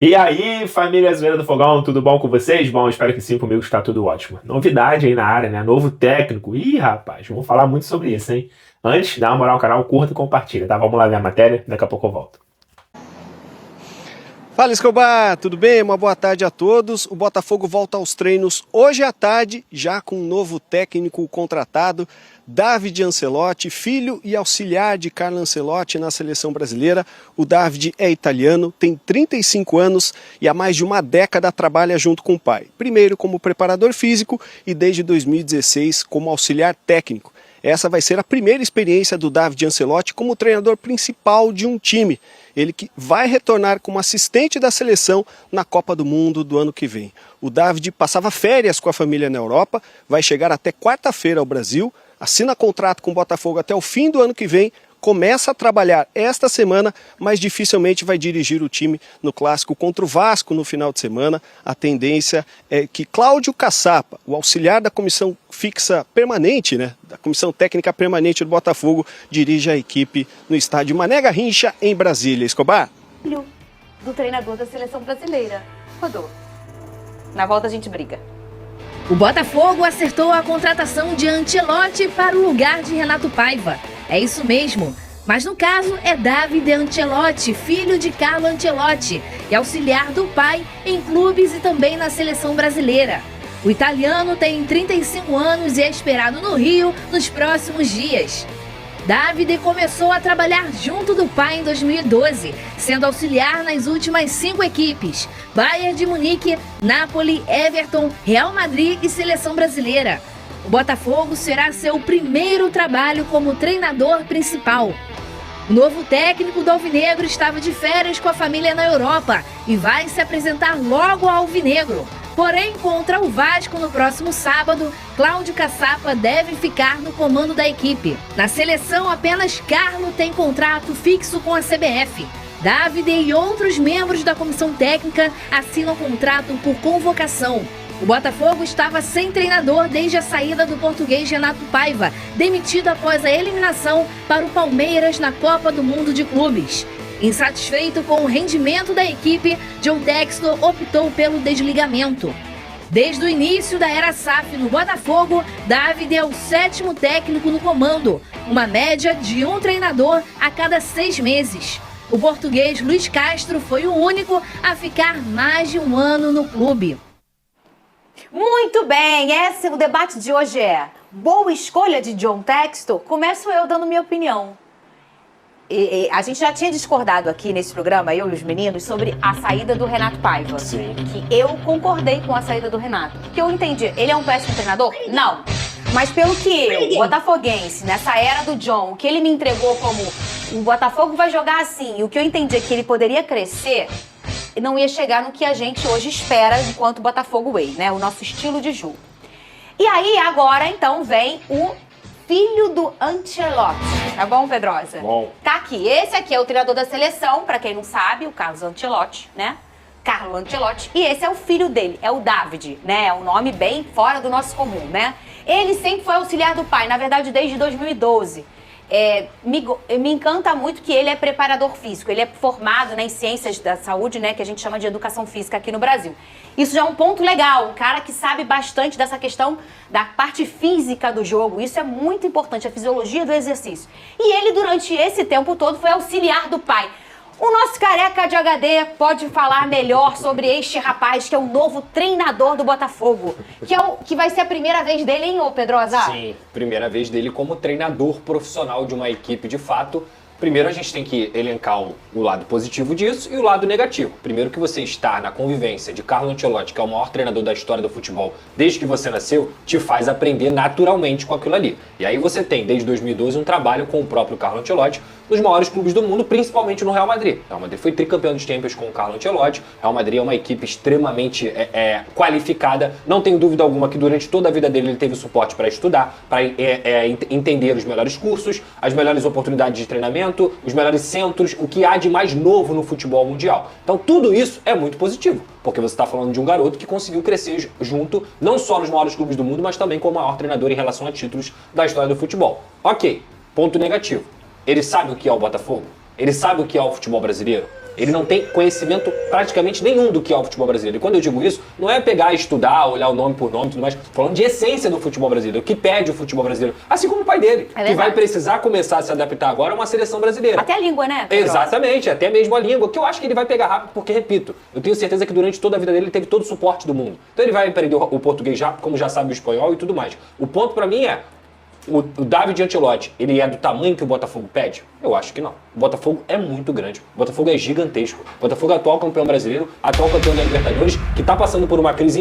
E aí, família Zoeira do Fogão, tudo bom com vocês? Bom, espero que sim, comigo está tudo ótimo. Novidade aí na área, né? Novo técnico. Ih, rapaz, vamos falar muito sobre isso, hein? Antes, dá uma moral ao canal, curta e compartilha, tá? Vamos lá ver a matéria, daqui a pouco eu volto. Fala, Escobar, tudo bem? Uma boa tarde a todos. O Botafogo volta aos treinos hoje à tarde, já com um novo técnico contratado, David Ancelotti, filho e auxiliar de Carlo Ancelotti na seleção brasileira. O David é italiano, tem 35 anos e há mais de uma década trabalha junto com o pai. Primeiro como preparador físico e desde 2016 como auxiliar técnico. Essa vai ser a primeira experiência do David Ancelotti como treinador principal de um time. Ele que vai retornar como assistente da seleção na Copa do Mundo do ano que vem. O David passava férias com a família na Europa, vai chegar até quarta-feira ao Brasil, assina contrato com o Botafogo até o fim do ano que vem, começa a trabalhar esta semana, mas dificilmente vai dirigir o time no clássico contra o Vasco no final de semana. A tendência é que Cláudio Caçapa, o auxiliar da comissão fixa permanente, da comissão técnica permanente do Botafogo, dirija a equipe no estádio Mané Garrincha, em Brasília. Escobar? Filho do treinador da seleção brasileira, Rodolfo. Na volta a gente briga. O Botafogo acertou a contratação de Ancelotti para o lugar de Renato Paiva. É isso mesmo, mas no caso é David Ancelotti, filho de Carlo Ancelotti e auxiliar do pai em clubes e também na seleção brasileira. O italiano tem 35 anos e é esperado no Rio nos próximos dias. David começou a trabalhar junto do pai em 2012, sendo auxiliar nas últimas 5 equipes: Bayern de Munique, Napoli, Everton, Real Madrid e Seleção Brasileira. O Botafogo será seu primeiro trabalho como treinador principal. O novo técnico do Alvinegro estava de férias com a família na Europa e vai se apresentar logo ao Alvinegro. Porém, contra o Vasco no próximo sábado, Cláudio Caçapa deve ficar no comando da equipe. Na seleção, apenas Carlo tem contrato fixo com a CBF. David e outros membros da comissão técnica assinam contrato por convocação. O Botafogo estava sem treinador desde a saída do português Renato Paiva, demitido após a eliminação para o Palmeiras na Copa do Mundo de Clubes. Insatisfeito com o rendimento da equipe, John Textor optou pelo desligamento. Desde o início da era SAF no Botafogo, David é o 7º técnico no comando, uma média de um treinador a cada 6 meses. O português Luiz Castro foi o único a ficar mais de um ano no clube. Muito bem, o debate de hoje é: boa escolha de John Textor? Começo eu dando minha opinião. A gente já tinha discordado aqui nesse programa, eu e os meninos, sobre a saída do Renato Paiva. Sim. Que eu concordei com a saída do Renato. Que eu entendi, ele é um péssimo treinador? Não. Mas pelo que eu, botafoguense, nessa era do John, o que ele me entregou como o Botafogo vai jogar assim, e o que eu entendi é que ele poderia crescer, não ia chegar no que a gente hoje espera enquanto Botafogo Way, né? O nosso estilo de jogo. E aí, agora, então, vem o filho do Ancelotti. Tá bom, Pedrosa? Bom. Tá aqui. Esse aqui é o treinador da seleção, pra quem não sabe, o Carlos Ancelotti, né? Carlo Ancelotti. E esse é o filho dele, é o David, né? É um nome bem fora do nosso comum, né? Ele sempre foi auxiliar do pai, na verdade, desde 2012. Me encanta muito que ele é preparador físico, ele é formado, em ciências da saúde, né, que a gente chama de educação física aqui no Brasil. Isso já é um ponto legal, um cara que sabe bastante dessa questão da parte física do jogo. Isso é muito importante, a fisiologia do exercício. E ele, durante esse tempo todo, foi auxiliar do pai. O nosso careca de HD pode falar melhor sobre este rapaz, que é o novo treinador do Botafogo. Que vai ser a primeira vez dele, hein, ô Pedrosa? Sim, primeira vez dele como treinador profissional de uma equipe de fato. Primeiro a gente tem que elencar o lado positivo disso e o lado negativo. Primeiro que você está na convivência de Carlo Ancelotti, que é o maior treinador da história do futebol desde que você nasceu, te faz aprender naturalmente com aquilo ali. E aí você tem, desde 2012, um trabalho com o próprio Carlo Ancelotti nos maiores clubes do mundo, principalmente no Real Madrid. O Real Madrid foi tricampeão dos Champions com o Carlo Ancelotti. O Real Madrid é uma equipe extremamente qualificada. Não tenho dúvida alguma que durante toda a vida dele ele teve suporte para estudar, para entender os melhores cursos, as melhores oportunidades de treinamento, os melhores centros, o que há de mais novo no futebol mundial. Então tudo isso é muito positivo, porque você está falando de um garoto que conseguiu crescer junto, não só nos maiores clubes do mundo, mas também como o maior treinador em relação a títulos da história do futebol. Ok, ponto negativo. Ele sabe o que é o Botafogo? Ele sabe o que é o futebol brasileiro? Ele não tem conhecimento praticamente nenhum do que é o futebol brasileiro. E quando eu digo isso, não é pegar, estudar, olhar o nome por nome e tudo mais. Falando de essência do futebol brasileiro, o que pede o futebol brasileiro. Assim como o pai dele, que vai precisar começar a se adaptar agora a uma seleção brasileira. Até a língua, né? Exatamente, até mesmo a língua, que eu acho que ele vai pegar rápido, porque, repito, eu tenho certeza que durante toda a vida dele ele teve todo o suporte do mundo. Então ele vai aprender o português já, como já sabe o espanhol e tudo mais. O ponto pra mim é, o David Ancelotti, ele é do tamanho que o Botafogo pede? Eu acho que não. O Botafogo é muito grande. O Botafogo é gigantesco. O Botafogo é atual campeão brasileiro, atual campeão da Libertadores, que está passando por uma crise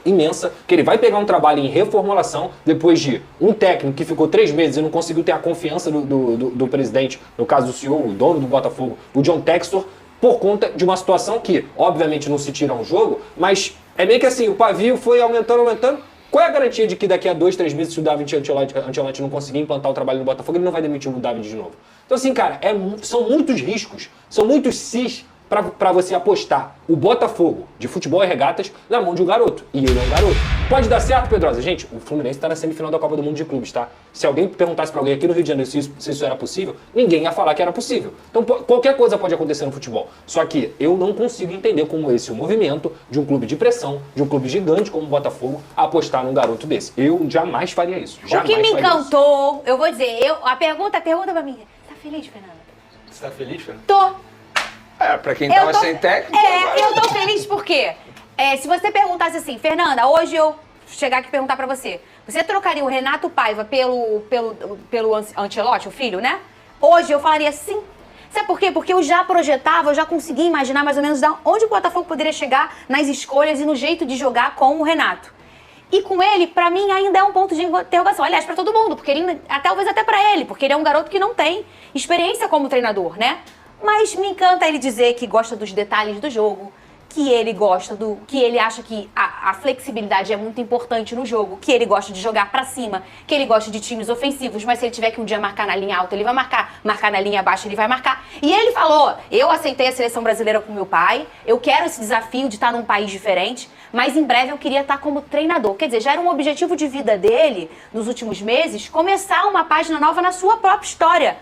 imensa, que ele vai pegar um trabalho em reformulação depois de um técnico que ficou 3 meses e não conseguiu ter a confiança do presidente, no caso do CEO, o dono do Botafogo, o John Textor, por conta de uma situação que, obviamente, não se tira um jogo, mas é meio que assim, o pavio foi aumentando. Qual é a garantia de que daqui a 2, 3 meses, se o David Ancelotti não conseguir implantar o trabalho no Botafogo, ele não vai demitir o David de novo? Então assim, cara, são muitos riscos, são muitos sis para você apostar o Botafogo de futebol e regatas na mão de um garoto. E ele é um garoto. Pode dar certo, Pedrosa? Gente, o Fluminense está na semifinal da Copa do Mundo de Clubes, tá? Se alguém perguntasse para alguém aqui no Rio de Janeiro se isso era possível, ninguém ia falar que era possível. Então qualquer coisa pode acontecer no futebol. Só que eu não consigo entender como esse é o movimento de um clube de pressão, de um clube gigante como o Botafogo, apostar num garoto desse. Eu jamais faria isso. O que me encantou, eu vou dizer, a pergunta pra mim, tá feliz, Fernanda? Você tá feliz, Fernanda? Tô. Pra quem tava sem técnico... Eu tô feliz porque se você perguntasse assim, Fernanda, hoje eu chegar aqui e perguntar pra você, você trocaria o Renato Paiva pelo Ancelotti, o filho, né? Hoje eu falaria sim. Sabe por quê? Porque eu já projetava, eu já conseguia imaginar mais ou menos onde o Botafogo poderia chegar nas escolhas e no jeito de jogar com o Renato. E com ele, pra mim, ainda é um ponto de interrogação. Aliás, pra todo mundo, porque ele, talvez até pra ele, porque ele é um garoto que não tem experiência como treinador, né? Mas me encanta ele dizer que gosta dos detalhes do jogo, que ele acha que a flexibilidade é muito importante no jogo, que ele gosta de jogar pra cima, que ele gosta de times ofensivos, mas se ele tiver que um dia marcar na linha alta, ele vai marcar na linha baixa, ele vai marcar. E ele falou, eu aceitei a seleção brasileira com meu pai, eu quero esse desafio de estar num país diferente, mas em breve eu queria estar como treinador. Quer dizer, já era um objetivo de vida dele, nos últimos meses, começar uma página nova na sua própria história.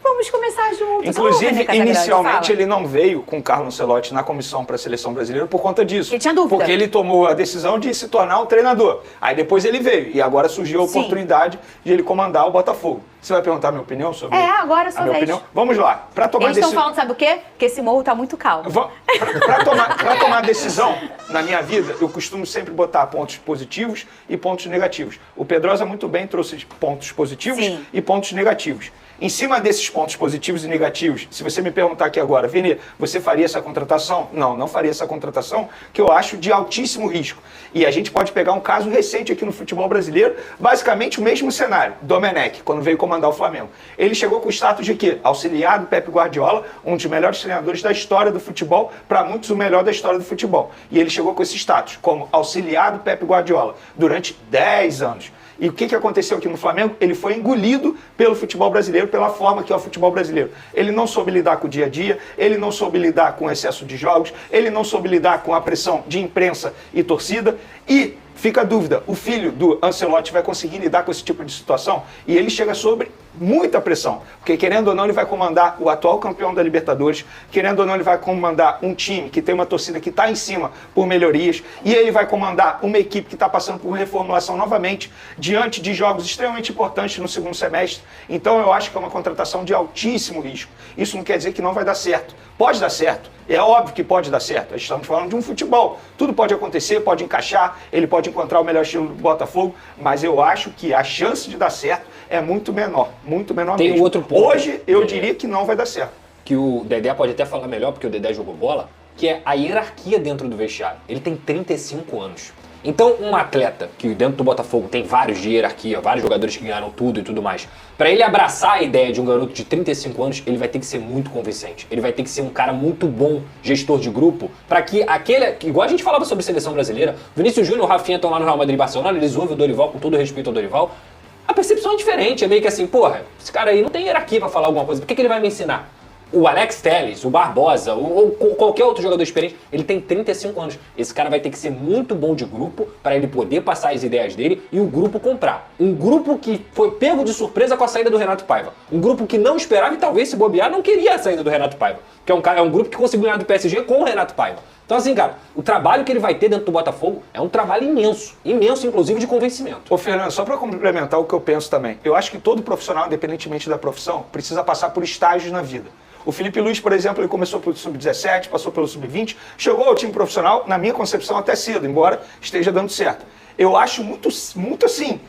Vamos começar juntos. Inclusive, inicialmente ele não veio com o Carlo Ancelotti na comissão para a seleção brasileira por conta disso. Ele tinha dúvida. Porque ele tomou a decisão de se tornar um treinador. Aí depois ele veio e agora surgiu a oportunidade de ele comandar o Botafogo. Você vai perguntar a minha opinião sobre agora a minha opinião? Vamos lá. Para tomar Eles estão falando, sabe o quê? Que esse morro tá muito calmo. Para tomar decisão na minha vida, eu costumo sempre botar pontos positivos e pontos negativos. O Pedrosa muito bem trouxe pontos positivos e pontos negativos. Em cima desses pontos positivos e negativos, se você me perguntar aqui agora, Vini, você faria essa contratação? Não, não faria essa contratação, que eu acho de altíssimo risco. E a gente pode pegar um caso recente aqui no futebol brasileiro, basicamente o mesmo cenário. Domenech, quando veio comandar o Flamengo. Ele chegou com o status de quê? Auxiliar do Pep Guardiola, um dos melhores treinadores da história do futebol, para muitos o melhor da história do futebol. E ele chegou com esse status, como auxiliar do Pep Guardiola, durante 10 anos. E o que aconteceu aqui no Flamengo? Ele foi engolido pelo futebol brasileiro, pela forma que é o futebol brasileiro. Ele não soube lidar com o dia a dia, ele não soube lidar com o excesso de jogos, ele não soube lidar com a pressão de imprensa e torcida. E fica a dúvida, o filho do Ancelotti vai conseguir lidar com esse tipo de situação? E ele chega sobre muita pressão, porque querendo ou não ele vai comandar o atual campeão da Libertadores, querendo ou não ele vai comandar um time que tem uma torcida que está em cima por melhorias, e ele vai comandar uma equipe que está passando por reformulação novamente, diante de jogos extremamente importantes no segundo semestre. Então eu acho que é uma contratação de altíssimo risco. Isso não quer dizer que não vai dar certo. Pode dar certo, é óbvio que pode dar certo. Estamos falando de um futebol, tudo pode acontecer, pode encaixar, ele pode encontrar o melhor estilo do Botafogo, mas eu acho que a chance de dar certo é muito menor Tem mesmo. Outro ponto. Hoje eu diria que não vai dar certo. Que o Dedé pode até falar melhor, porque o Dedé jogou bola, que é a hierarquia dentro do vestiário. Ele tem 35 anos. Então, um atleta que dentro do Botafogo tem vários de hierarquia, vários jogadores que ganharam tudo e tudo mais, para ele abraçar a ideia de um garoto de 35 anos, ele vai ter que ser muito convincente. Ele vai ter que ser um cara muito bom, gestor de grupo, para que igual a gente falava sobre seleção brasileira, Vinícius Júnior e o Rafinha estão lá no Real Madrid e Barcelona, eles ouvem o Dorival, com todo respeito ao Dorival, a percepção é diferente, é meio que assim, porra, esse cara aí não tem hierarquia pra falar alguma coisa, por que ele vai me ensinar? O Alex Telles, o Barbosa, ou qualquer outro jogador experiente, ele tem 35 anos. Esse cara vai ter que ser muito bom de grupo para ele poder passar as ideias dele e o grupo comprar. Um grupo que foi pego de surpresa com a saída do Renato Paiva. Um grupo que não esperava e talvez se bobear não queria a saída do Renato Paiva. Que é um grupo que conseguiu ganhar do PSG com o Renato Paiva. Então assim, cara, o trabalho que ele vai ter dentro do Botafogo é um trabalho imenso. Imenso, inclusive, de convencimento. Ô, Fernando, só para complementar o que eu penso também. Eu acho que todo profissional, independentemente da profissão, precisa passar por estágios na vida. O Felipe Luiz, por exemplo, ele começou pelo Sub-17, passou pelo Sub-20, chegou ao time profissional, na minha concepção, até cedo, embora esteja dando certo. Eu acho muito assim,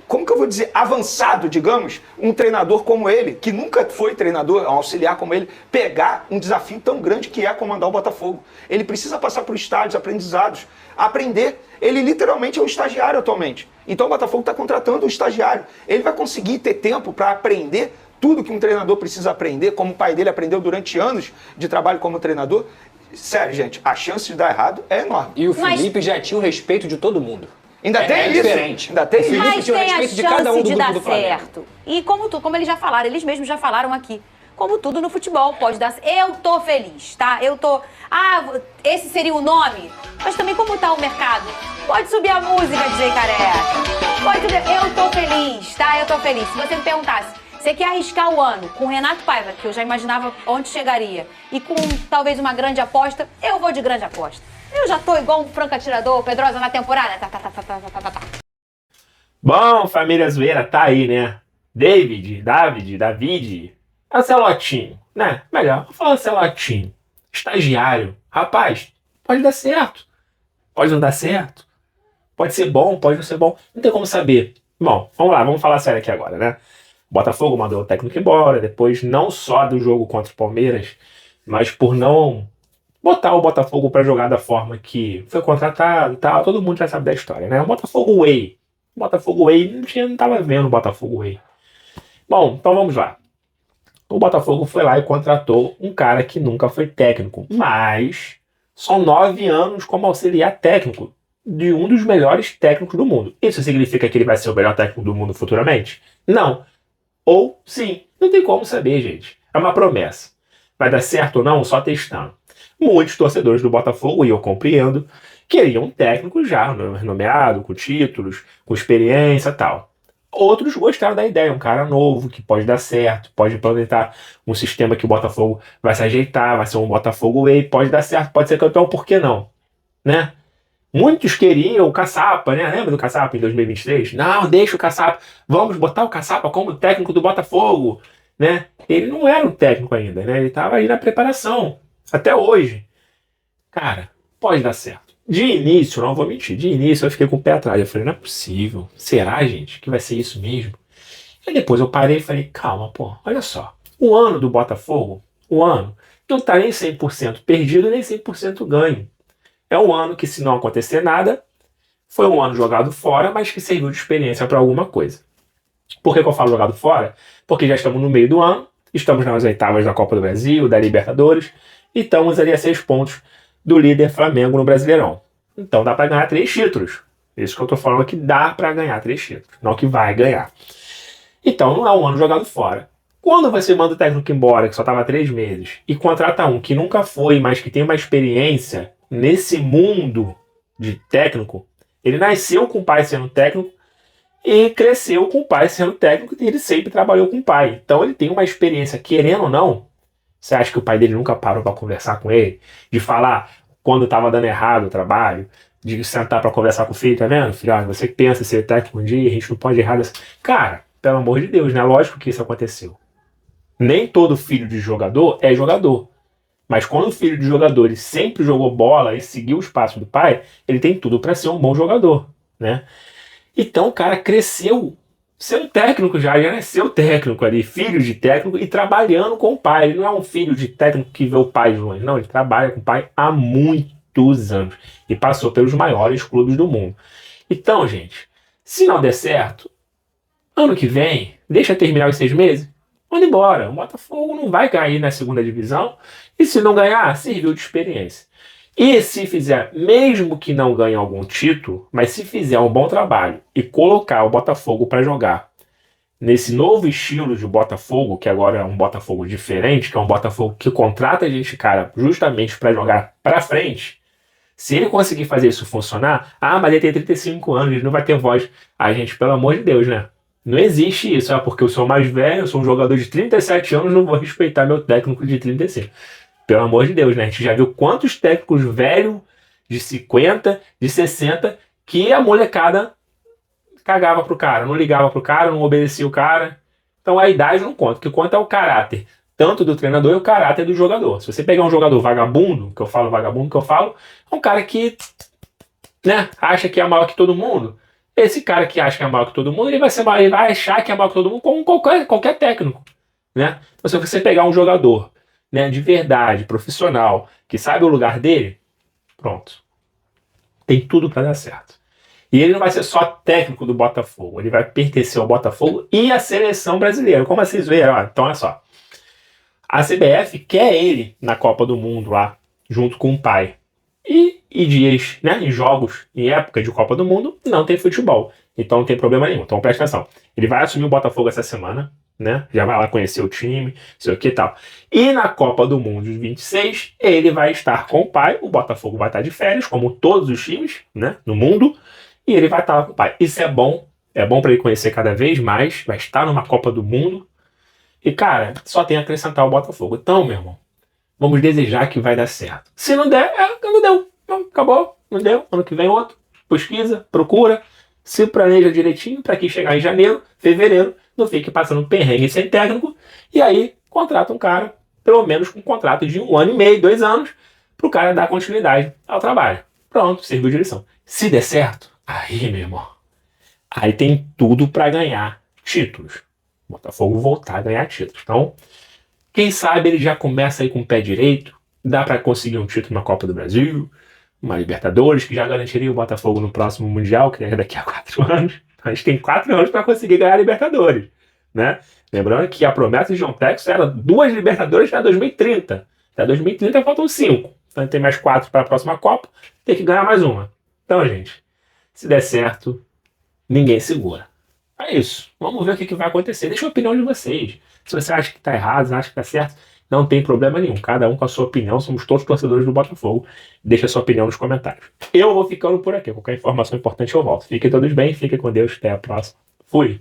como que eu vou dizer, avançado, digamos, um treinador como ele, que nunca foi treinador, um auxiliar como ele, pegar um desafio tão grande que é comandar o Botafogo. Ele precisa passar por estágios, aprendizados, aprender. Ele literalmente é um estagiário atualmente. Então o Botafogo está contratando um estagiário. Ele vai conseguir ter tempo para aprender tudo que um treinador precisa aprender, como o pai dele aprendeu durante anos de trabalho como treinador. Sério, gente, a chance de dar errado é enorme. E o Felipe já tinha o respeito de todo mundo. Ainda tem isso? Diferente. Ainda tem O Felipe Mas tinha o tem a respeito de cada um chance do de grupo dar do Flamengo. certo. E como eles já falaram, eles mesmos já falaram aqui. Como tudo no futebol, pode dar. Eu tô feliz, tá? Esse seria o nome. Mas também como tá o mercado? Pode subir a música, DJ Careca. Pode subir. Eu tô feliz, tá? Eu tô feliz. Se você me perguntasse, você quer arriscar o ano com o Renato Paiva, que eu já imaginava onde chegaria, e com talvez uma grande aposta, eu vou de grande aposta. Eu já tô igual um franco atirador, Pedrosa na temporada. Bom, família zoeira, tá aí, né? David, Ancelotinho, né? Melhor, vou falar Ancelotinho. Estagiário. Rapaz, pode dar certo. Pode não dar certo. Pode ser bom, pode não ser bom. Não tem como saber. Bom, vamos lá, vamos falar sério aqui agora, né? O Botafogo mandou o técnico embora, depois não só do jogo contra o Palmeiras, mas por não botar o Botafogo para jogar da forma que foi contratado e tal. Todo mundo já sabe da história, né? O Botafogo Way. O Botafogo Way, não tava vendo o Botafogo Way. Bom, então vamos lá. O Botafogo foi lá e contratou um cara que nunca foi técnico, mas são 9 anos como auxiliar técnico de um dos melhores técnicos do mundo. Isso significa que ele vai ser o melhor técnico do mundo futuramente? Não. Ou sim. Não tem como saber, gente. É uma promessa. Vai dar certo ou não? Só testando. Muitos torcedores do Botafogo, e eu compreendo, queriam um técnico já nomeado, com títulos, com experiência e tal. Outros gostaram da ideia, um cara novo, que pode dar certo, pode implementar um sistema que o Botafogo vai se ajeitar, vai ser um Botafogo Way, pode dar certo, pode ser campeão, por que não? Né? Muitos queriam o Caçapa, né? Lembra do Caçapa em 2023? Não, deixa o Caçapa, vamos botar o Caçapa como técnico do Botafogo, né? Ele não era um técnico ainda, né? Ele estava aí na preparação, até hoje. Cara, pode dar certo. De início, não vou mentir, de início eu fiquei com o pé atrás. Eu falei, não é possível. Será, gente, que vai ser isso mesmo? E depois eu parei e falei, calma, pô, olha só. O ano do Botafogo, o ano, não tá nem 100% perdido, nem 100% ganho. É um ano que, se não acontecer nada, foi um ano jogado fora, mas que serviu de experiência para alguma coisa. Por que eu falo jogado fora? Porque já estamos no meio do ano, estamos nas oitavas da Copa do Brasil, da Libertadores, e estamos ali a 6 pontos do líder Flamengo no Brasileirão. Então dá para ganhar 3 títulos. Isso que eu tô falando que dá para ganhar 3 títulos, não que vai ganhar. Então não é um ano jogado fora. Quando você manda o técnico embora, que só estava 3 meses, e contrata um que nunca foi, mas que tem uma experiência nesse mundo de técnico, ele nasceu com o pai sendo técnico e cresceu com o pai sendo técnico e ele sempre trabalhou com o pai. Então ele tem uma experiência, querendo ou não. Você acha que o pai dele nunca parou para conversar com ele? De falar quando estava dando errado o trabalho? De sentar para conversar com o filho? Tá vendo, filho? Você que pensa ser técnico um dia, a gente não pode errar dessa... Cara, pelo amor de Deus, né? Lógico que isso aconteceu. Nem todo filho de jogador é jogador. Mas quando o filho de jogador ele sempre jogou bola e seguiu os passos do pai, ele tem tudo para ser um bom jogador, né? Então o cara cresceu sendo técnico já nasceu técnico ali, filho de técnico e trabalhando com o pai. Ele não é um filho de técnico que vê o pai de longe, não, ele trabalha com o pai há muitos anos e passou pelos maiores clubes do mundo. Então, gente, se não der certo, ano que vem, deixa terminar os 6 meses, manda embora. O Botafogo não vai cair na segunda divisão e se não ganhar, serviu de experiência. E se fizer, mesmo que não ganhe algum título, mas se fizer um bom trabalho e colocar o Botafogo para jogar nesse novo estilo de Botafogo, que agora é um Botafogo diferente, que é um Botafogo que contrata gente, cara, justamente para jogar para frente, se ele conseguir fazer isso funcionar, mas ele tem 35 anos, ele não vai ter voz. Gente, pelo amor de Deus, né? Não existe isso, porque eu sou mais velho, eu sou um jogador de 37 anos, não vou respeitar meu técnico de 35. Pelo amor de Deus, né? A gente já viu quantos técnicos velhos de 50, de 60, que a molecada cagava pro cara, não ligava pro cara, não obedecia o cara. Então a idade não conta, o que conta é o caráter, tanto do treinador e o caráter do jogador. Se você pegar um jogador vagabundo, é um cara que, né, acha que é maior que todo mundo. Esse cara que acha que é maior que todo mundo, ele vai achar que é maior que todo mundo como qualquer técnico, né? Então, se você pegar um jogador, né, de verdade, profissional, que sabe o lugar dele, pronto. Tem tudo para dar certo. E ele não vai ser só técnico do Botafogo, ele vai pertencer ao Botafogo e à seleção brasileira. Como assim, zoeira? Então, olha só. A CBF quer ele na Copa do Mundo lá, junto com o pai. E dias, né, em jogos, em época de Copa do Mundo, não tem futebol. Então não tem problema nenhum. Então presta atenção. Ele vai assumir o Botafogo essa semana, né? Já vai lá conhecer o time, sei o que e tal. E na Copa do Mundo de 26, ele vai estar com o pai. O Botafogo vai estar de férias, como todos os times, né, no mundo. E ele vai estar lá com o pai. Isso é bom para ele conhecer cada vez mais. Vai estar numa Copa do Mundo. E, cara, só tem a acrescentar o Botafogo. Então, meu irmão, vamos desejar que vai dar certo. Se não der, não deu. Não, acabou, não deu. Ano que vem outro. Pesquisa, procura, se planeja direitinho para que chegar em janeiro, fevereiro, não fique passando perrengue sem técnico. E aí, contrata um cara, pelo menos com um contrato de 1 ano e meio, 2 anos, para o cara dar continuidade ao trabalho. Pronto, serviu de lição. Se der certo, aí, meu irmão, aí tem tudo para ganhar títulos. O Botafogo voltar a ganhar títulos. Então, quem sabe ele já começa aí com o pé direito, dá para conseguir um título na Copa do Brasil, uma Libertadores, que já garantiria o Botafogo no próximo Mundial, que é daqui a 4 anos. A gente tem 4 anos para conseguir ganhar a Libertadores, né? Lembrando que a promessa de João Texas era 2 Libertadores até 2030. Até 2030 faltam 5. Então tem mais 4 para a próxima Copa, tem que ganhar mais uma. Então, gente, se der certo, ninguém segura. É isso. Vamos ver o que vai acontecer. Deixa a opinião de vocês. Se você acha que está errado, se acha que está certo, não tem problema nenhum. Cada um com a sua opinião. Somos todos torcedores do Botafogo. Deixa a sua opinião nos comentários. Eu vou ficando por aqui. Qualquer informação importante eu volto. Fiquem todos bem. Fiquem com Deus. Até a próxima. Fui.